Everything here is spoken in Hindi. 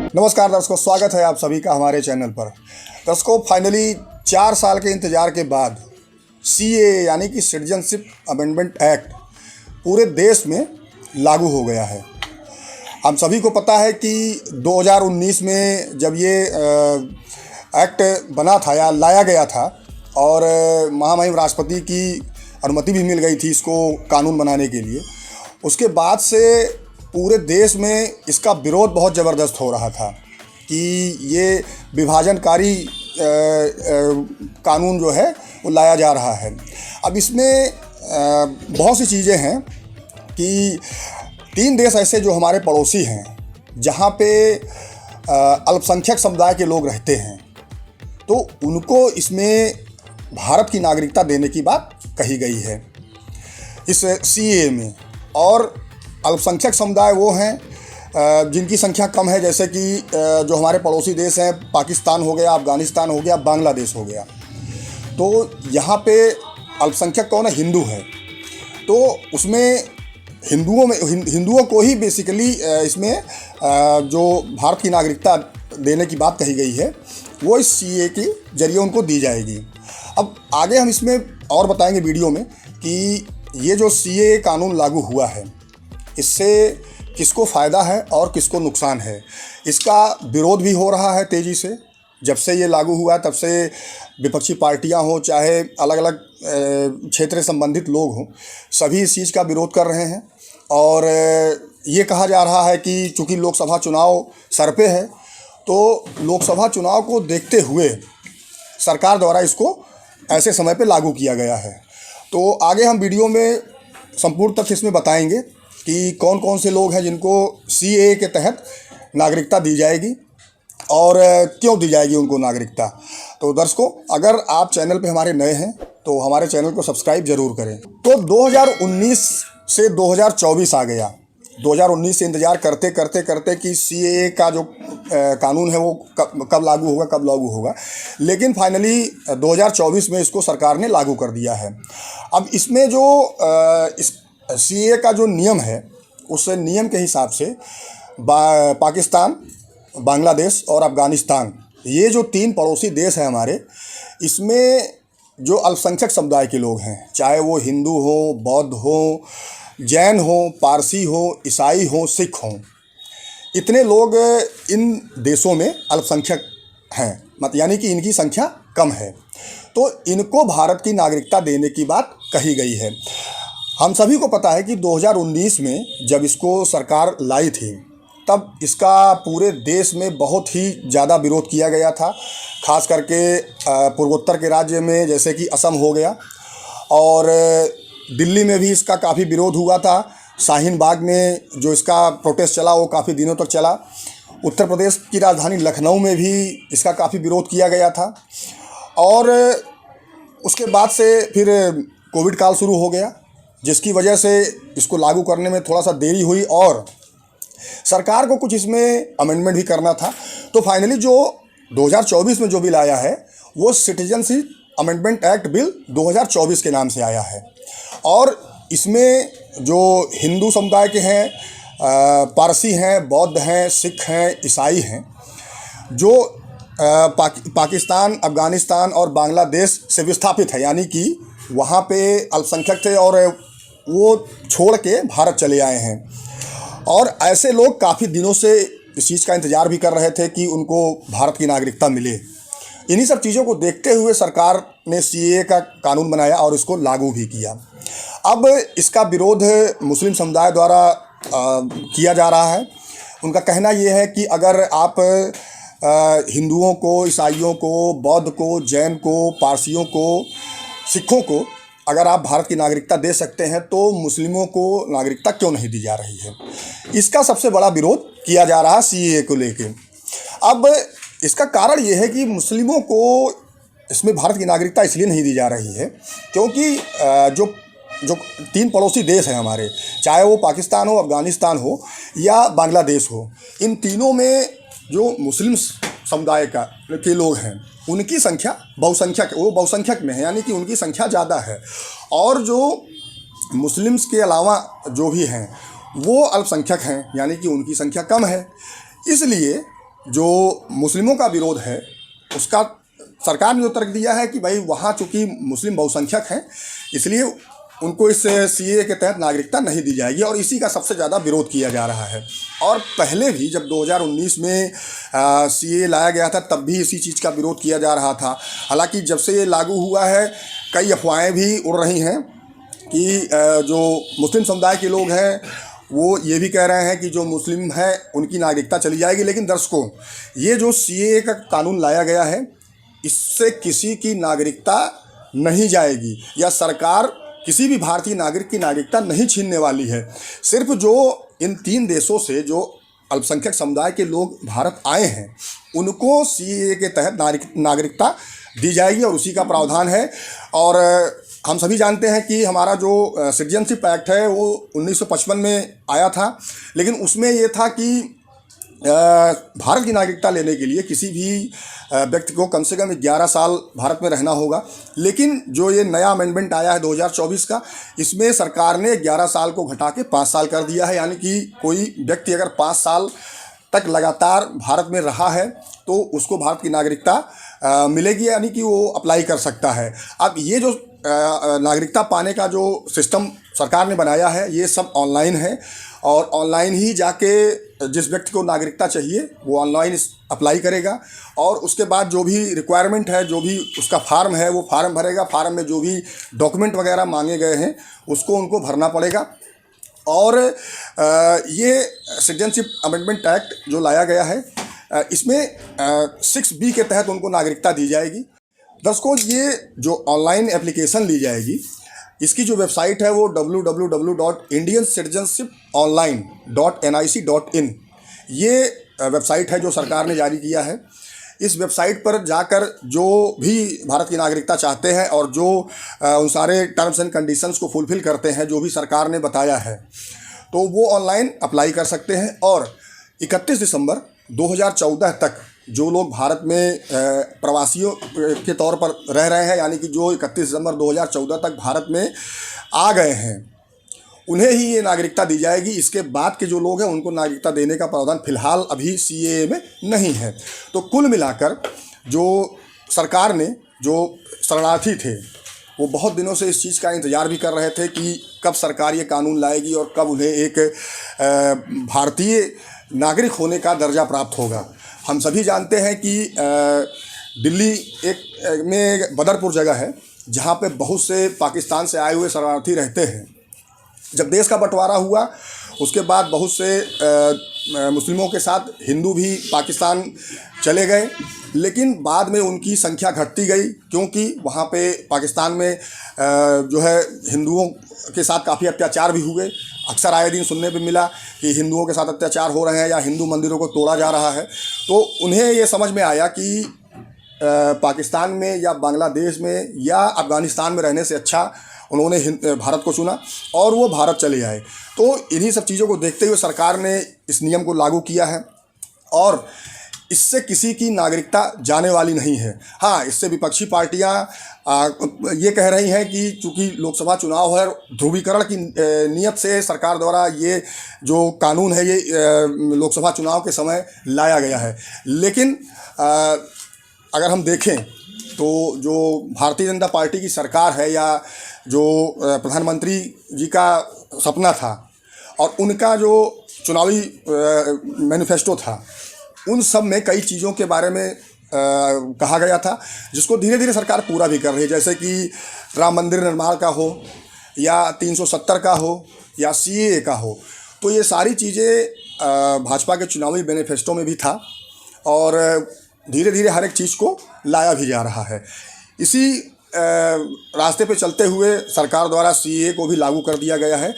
नमस्कार दर्शकों, स्वागत है आप सभी का हमारे चैनल पर। दर्शकों, फाइनली 4 साल के इंतज़ार के बाद सीएए यानी कि सिटीजनशिप अमेंडमेंट एक्ट पूरे देश में लागू हो गया है। हम सभी को पता है कि 2019 में जब ये एक्ट बना था या लाया गया था और महामहिम राष्ट्रपति की अनुमति भी मिल गई थी इसको कानून बनाने के लिए, उसके बाद से पूरे देश में इसका विरोध बहुत ज़बरदस्त हो रहा था कि ये विभाजनकारी कानून जो है वो लाया जा रहा है। अब इसमें बहुत सी चीज़ें हैं कि 3 देश ऐसे जो हमारे पड़ोसी हैं जहाँ पे अल्पसंख्यक समुदाय के लोग रहते हैं, तो उनको इसमें भारत की नागरिकता देने की बात कही गई है इस सीएए में। और अल्पसंख्यक समुदाय वो हैं जिनकी संख्या कम है, जैसे कि जो हमारे पड़ोसी देश हैं, पाकिस्तान हो गया, अफ़गानिस्तान हो गया, बांग्लादेश हो गया। तो यहाँ पे अल्पसंख्यक कौन है? हिंदू है। तो उसमें हिंदुओं को ही बेसिकली इसमें जो भारत की नागरिकता देने की बात कही गई है वो इस सीएए के जरिए उनको दी जाएगी। अब आगे हम इसमें और बताएंगे वीडियो में कि ये जो सीएए कानून लागू हुआ है इससे किसको फ़ायदा है और किसको नुकसान है। इसका विरोध भी हो रहा है तेज़ी से। जब से ये लागू हुआ तब से विपक्षी पार्टियां हों, चाहे अलग अलग क्षेत्र से संबंधित लोग हों, सभी इस चीज़ का विरोध कर रहे हैं। और ये कहा जा रहा है कि चूँकि लोकसभा चुनाव सर पे है, तो लोकसभा चुनाव को देखते हुए सरकार द्वारा इसको ऐसे समय पे लागू किया गया है। तो आगे हम वीडियो में संपूर्ण तथ्य इसमें बताएंगे कि कौन कौन से लोग हैं जिनको सीएए के तहत नागरिकता दी जाएगी और क्यों दी जाएगी उनको नागरिकता। तो दर्शकों, अगर आप चैनल पे हमारे नए हैं तो हमारे चैनल को सब्सक्राइब ज़रूर करें। तो 2019 से 2024 आ गया। 2019 से इंतज़ार करते करते करते कि सीएए का जो कानून है वो कब लागू होगा, लेकिन फाइनली 2024 में इसको सरकार ने लागू कर दिया है। अब इसमें जो इस सीएए का जो नियम है, उस नियम के हिसाब से पाकिस्तान, बांग्लादेश और अफ़गानिस्तान, ये जो 3 पड़ोसी देश हैं हमारे, इसमें जो अल्पसंख्यक समुदाय के लोग हैं, चाहे वो हिंदू हो, बौद्ध हो, जैन हो, पारसी हो, ईसाई हो, सिख हों, इतने लोग इन देशों में अल्पसंख्यक हैं, यानी कि इनकी संख्या कम है। तो इनको भारत की नागरिकता देने की बात कही गई है। हम सभी को पता है कि 2019 में जब इसको सरकार लाई थी तब इसका पूरे देश में बहुत ही ज़्यादा विरोध किया गया था, खास करके पूर्वोत्तर के राज्य में जैसे कि असम हो गया, और दिल्ली में भी इसका काफ़ी विरोध हुआ था। शाहीन बाग में जो इसका प्रोटेस्ट चला वो काफ़ी दिनों तक चला। उत्तर प्रदेश की राजधानी लखनऊ में भी इसका काफ़ी विरोध किया गया था। और उसके बाद से फिर कोविड काल शुरू हो गया, जिसकी वजह से इसको लागू करने में थोड़ा सा देरी हुई और सरकार को कुछ इसमें अमेंडमेंट भी करना था। तो फाइनली जो 2024 में जो बिल आया है वो सिटीजनशिप अमेंडमेंट एक्ट बिल 2024 के नाम से आया है। और इसमें जो हिंदू समुदाय के हैं, पारसी हैं, बौद्ध हैं, सिख हैं, ईसाई हैं, जो पाकिस्तान, अफ़गानिस्तान और बांग्लादेश से विस्थापित है, यानी कि वहाँ पे अल्पसंख्यक थे और वो छोड़ के भारत चले आए हैं। और ऐसे लोग काफ़ी दिनों से इस चीज़ का इंतज़ार भी कर रहे थे कि उनको भारत की नागरिकता मिले। इन्हीं सब चीज़ों को देखते हुए सरकार ने सीएए का कानून बनाया और इसको लागू भी किया। अब इसका विरोध मुस्लिम समुदाय द्वारा किया जा रहा है। उनका कहना ये है कि अगर आप हिंदुओं को, ईसाइयों को, बौद्ध को, जैन को, पारसियों को, सिखों को अगर आप भारत की नागरिकता दे सकते हैं तो मुस्लिमों को नागरिकता क्यों नहीं दी जा रही है। इसका सबसे बड़ा विरोध किया जा रहा है सीएए को लेके। अब इसका कारण ये है कि मुस्लिमों को इसमें भारत की नागरिकता इसलिए नहीं दी जा रही है क्योंकि जो 3 पड़ोसी देश हैं हमारे, चाहे वो पाकिस्तान हो, अफ़गानिस्तान हो या बांग्लादेश हो, इन तीनों में जो मुस्लिम समुदाय के लोग हैं उनकी संख्या बहुसंख्यक में है, यानी कि उनकी संख्या ज़्यादा है। और जो मुस्लिम्स के अलावा जो भी हैं वो अल्पसंख्यक हैं, यानी कि उनकी संख्या कम है। इसलिए जो मुस्लिमों का विरोध है उसका सरकार ने जो तर्क दिया है कि भाई वहाँ चूँकि मुस्लिम बहुसंख्यक हैं इसलिए उनको इस सीएए के तहत नागरिकता नहीं दी जाएगी, और इसी का सबसे ज़्यादा विरोध किया जा रहा है। और पहले भी जब 2019 में सीएए लाया गया था तब भी इसी चीज़ का विरोध किया जा रहा था। हालांकि जब से ये लागू हुआ है कई अफवाहें भी उड़ रही हैं कि जो मुस्लिम समुदाय के लोग हैं वो ये भी कह रहे हैं कि जो मुस्लिम है उनकी नागरिकता चली जाएगी। लेकिन दर्शकों, ये जो सीएए का कानून लाया गया है इससे किसी की नागरिकता नहीं जाएगी, या सरकार किसी भी भारतीय नागरिक की नागरिकता नहीं छीनने वाली है। सिर्फ जो इन 3 देशों से जो अल्पसंख्यक समुदाय के लोग भारत आए हैं उनको सीएए के तहत नागरिकता दी जाएगी, और उसी का प्रावधान है। और हम सभी जानते हैं कि हमारा जो सिटीजनशिप एक्ट है वो 1955 में आया था, लेकिन उसमें ये था कि भारत की नागरिकता लेने के लिए किसी भी व्यक्ति को कम से कम 11 साल भारत में रहना होगा। लेकिन जो ये नया अमेंडमेंट आया है 2024 का, इसमें सरकार ने 11 साल को घटा के 5 साल कर दिया है। यानी कि कोई व्यक्ति अगर 5 साल तक लगातार भारत में रहा है तो उसको भारत की नागरिकता मिलेगी, यानी कि वो अप्लाई कर सकता है। अब ये जो नागरिकता पाने का जो सिस्टम सरकार ने बनाया है ये सब ऑनलाइन है, और ऑनलाइन ही जाके जिस व्यक्ति को नागरिकता चाहिए वो ऑनलाइन अप्लाई करेगा, और उसके बाद जो भी रिक्वायरमेंट है, जो भी उसका फार्म है वो फार्म भरेगा। फार्म में जो भी डॉक्यूमेंट वगैरह मांगे गए हैं उसको उनको भरना पड़ेगा। और ये सिटीजनशिप अमेंडमेंट एक्ट जो लाया गया है इसमें 6B के तहत उनको नागरिकता दी जाएगी। दर्शकों, ये जो ऑनलाइन एप्लीकेशन ली जाएगी इसकी जो वेबसाइट है वो www.indiancitizenshiponline.nic.in ये वेबसाइट है जो सरकार ने जारी किया है। इस वेबसाइट पर जाकर जो भी भारत की नागरिकता चाहते हैं और जो उन सारे टर्म्स एंड कंडीशंस को फुलफ़िल करते हैं जो भी सरकार ने बताया है, तो वो ऑनलाइन अप्लाई कर सकते हैं। और 31 दिसंबर 2014 तक जो लोग भारत में प्रवासियों के तौर पर रह रहे हैं, यानी कि जो 31 दिसंबर 2014 तक भारत में आ गए हैं, उन्हें ही ये नागरिकता दी जाएगी। इसके बाद के जो लोग हैं उनको नागरिकता देने का प्रावधान फिलहाल अभी सीएए में नहीं है। तो कुल मिलाकर जो सरकार ने, जो शरणार्थी थे वो बहुत दिनों से इस चीज़ का इंतज़ार भी कर रहे थे कि कब सरकार ये कानून लाएगी और कब उन्हें एक भारतीय नागरिक होने का दर्जा प्राप्त होगा। हम सभी जानते हैं कि दिल्ली में बदरपुर जगह है जहाँ पे बहुत से पाकिस्तान से आए हुए शरणार्थी रहते हैं। जब देश का बंटवारा हुआ उसके बाद बहुत से मुस्लिमों के साथ हिंदू भी पाकिस्तान चले गए, लेकिन बाद में उनकी संख्या घटती गई क्योंकि वहाँ पे पाकिस्तान में जो है हिंदुओं के साथ काफ़ी अत्याचार भी हुए। अक्सर आए दिन सुनने पे मिला कि हिंदुओं के साथ अत्याचार हो रहे हैं या हिंदू मंदिरों को तोड़ा जा रहा है। तो उन्हें ये समझ में आया कि पाकिस्तान में या बांग्लादेश में या अफ़गानिस्तान में रहने से अच्छा उन्होंने भारत को चुना और वो भारत चले आए। तो इन्हीं सब चीज़ों को देखते हुए सरकार ने इस नियम को लागू किया है और इससे किसी की नागरिकता जाने वाली नहीं है। हाँ, इससे विपक्षी पार्टियां ये कह रही हैं कि चूँकि लोकसभा चुनाव है, ध्रुवीकरण की नीयत से सरकार द्वारा ये जो कानून है ये लोकसभा चुनाव के समय लाया गया है। लेकिन अगर हम देखें तो जो भारतीय जनता पार्टी की सरकार है या जो प्रधानमंत्री जी का सपना था और उनका जो चुनावी मैनिफेस्टो था, उन सब में कई चीज़ों के बारे में कहा गया था जिसको धीरे धीरे सरकार पूरा भी कर रही है। जैसे कि राम मंदिर निर्माण का हो या 370 का हो या सीएए का हो, तो ये सारी चीज़ें भाजपा के चुनावी मैनिफेस्टो में भी था और धीरे धीरे हर एक चीज़ को लाया भी जा रहा है। इसी रास्ते पे चलते हुए सरकार द्वारा सीएए को भी लागू कर दिया गया है।